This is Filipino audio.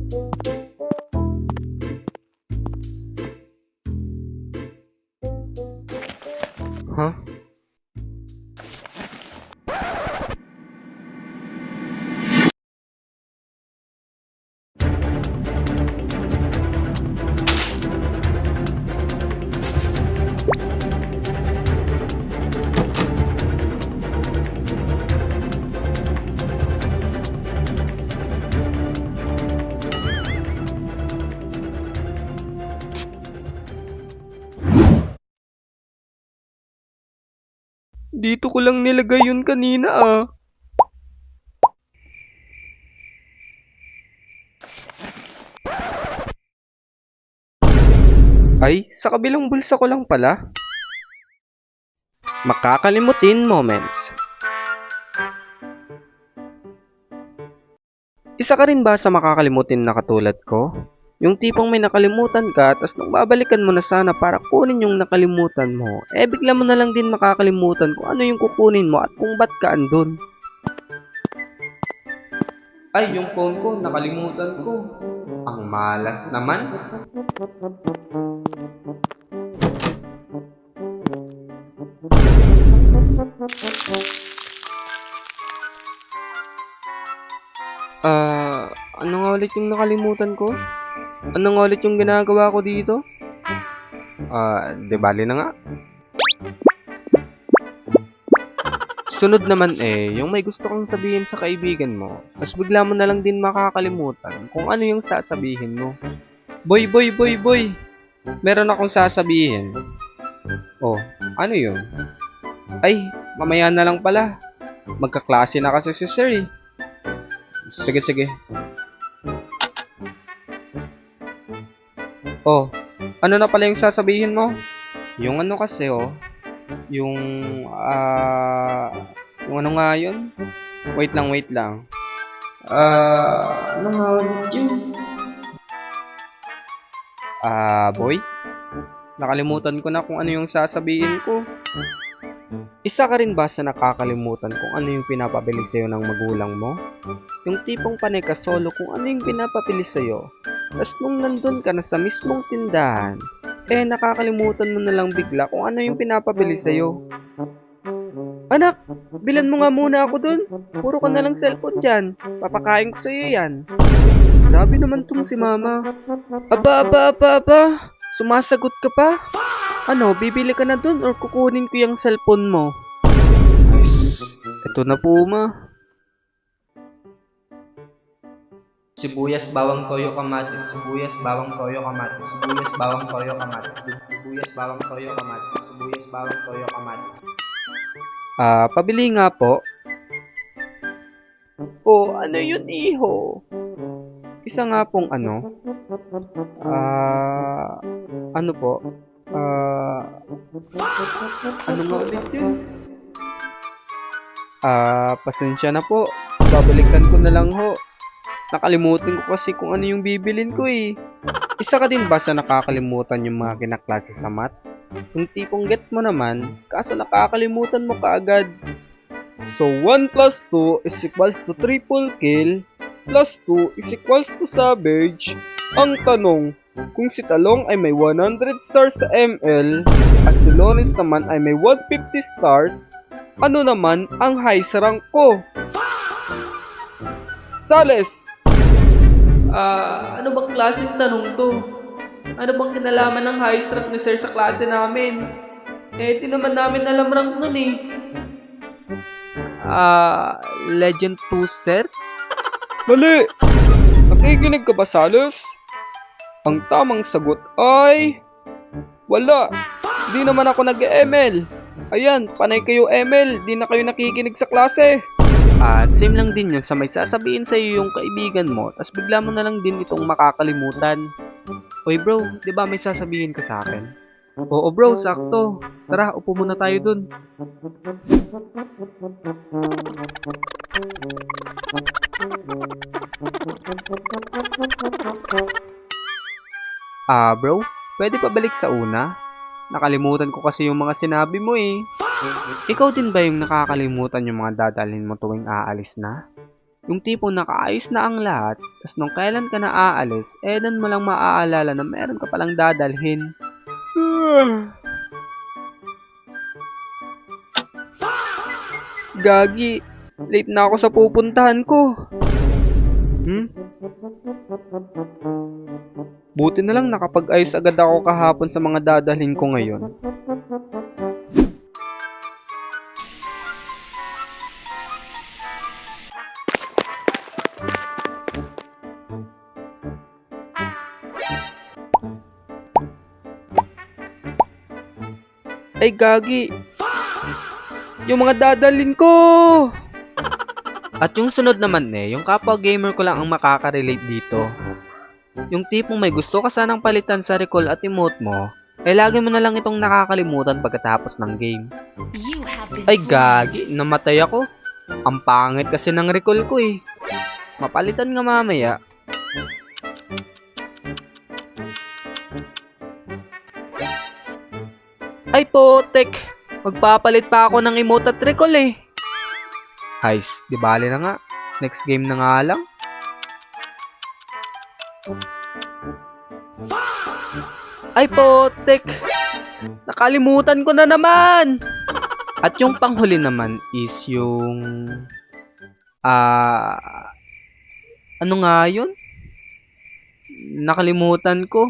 Huh? Dito ko lang nilagay yun kanina ah. Ay, sa kabilang bulsa ko lang pala. Makakalimutin moments. Isa ka rin ba sa makakalimutin na katulad ko? Yung tipong may nakalimutan ka, tas nung babalikan mo na sana para kunin yung nakalimutan mo, bigla mo na lang din makakalimutan kung ano yung kukunin mo at kung ba't ka andun. Ay, yung phone ko, nakalimutan ko. Ang malas naman. Ano nga ulit yung nakalimutan ko? Ano nga ulit yung ginagawa ko dito? Di bali na nga. Sunod naman yung may gusto kang sabihin sa kaibigan mo, tas bigla mo na lang din makakalimutan kung ano yung sasabihin mo. Boy! Meron akong sasabihin. Oh, ano yun? Ay, mamaya na lang pala. Magkaklase na kasi si Sir eh. Sige. Oh, ano na pala yung sasabihin mo? Yung ano kasi yung yung ano nga yun? Wait lang. Ano nga ulit yun? Boy? Nakalimutan ko na kung ano yung sasabihin ko. Isa ka rin ba sa nakakalimutan kung ano yung pinapabili sa'yo ng magulang mo? Yung tipong panay ka solo kung ano yung pinapabili sa'yo. Tapos nung nandun ka na sa mismong tindahan, nakakalimutan mo na lang bigla kung ano yung pinapabili sa'yo. Anak, bilan mo nga muna ako dun. Puro ka na lang cellphone dyan. Papakain ko sa'yo yan. Grabe naman tong si mama. Aba. Sumasagot ka pa? Ano, bibili ka na dun or kukunin ko yung cellphone mo? Nice. Ito na po, ma. Sibuyas, bawang, toyo, kamatis. Sibuyas, bawang, toyo, kamatis. Sibuyas, bawang, toyo, kamatis. Sibuyas, bawang, toyo, kamatis. Sibuyas, bawang, toyo, kamatis. Pabili nga po. Ano yun, iho? Isa nga pong ano? Ano po? Ano nga ulit yun? Pasensya na po. Babalikan ko na lang ho. Nakalimutan ko kasi kung ano yung bibilin ko eh. Isa ka din ba sa nakakalimutan yung mga kinaklase sa math? Yung tipong gets mo naman, kaso nakakalimutan mo kaagad. So 1 plus 2 is equals to triple kill plus 2 is equals to savage. Ang tanong, kung si Talong ay may 100 stars sa ML at si Lawrence naman ay may 150 stars, ano naman ang highest rank ko? Sales! Ano bang klaseng tanong to? Ano bang kinalaman ng highest rank ni Sir sa klase namin? Di naman namin alam rank nun eh. Legend 2 Sir? Mali! Nakikinig ka ba, Sales? Ang tamang sagot ay... wala! Di naman ako nag-ML. Ayan, panay kayo ML. Di na kayo nakikinig sa klase. At same lang din yun sa may sasabihin sa'yo yung kaibigan mo, tas bigla mo na lang din itong makakalimutan. Oy bro, di ba may sasabihin ka sa akin? Oo bro, sakto. Tara, upo muna tayo dun. Bro, pwede pa balik sa una? Nakalimutan ko kasi yung mga sinabi mo eh. Ikaw din ba yung nakakalimutan yung mga dadalhin mo tuwing aalis na? Yung tipong nakaayos na ang lahat, tas nung kailan ka na aalis, doon mo lang maaalala na meron ka palang dadalhin. Gagi, late na ako sa pupuntahan ko. Buti na lang nakapag-ayos agad ako kahapon sa mga dadalhin ko ngayon. Ay gagi, yung mga dadalhin ko! At yung sunod naman yung kapwa gamer ko lang ang makaka-relate dito. Yung tipong may gusto ka sanang palitan sa recall at emote mo, lagi mo na lang itong nakakalimutan pagkatapos ng game. Ay gagi, namatay ako. Ang pangit kasi ng recall ko Mapalitan nga mamaya. Ay potek, magpapalit pa ako ng emote at recall Ayos, di bali na nga. Next game na nga lang. Ay potek, nakalimutan ko na naman. At yung panghuli naman is yung ano nga yun? Nakalimutan ko.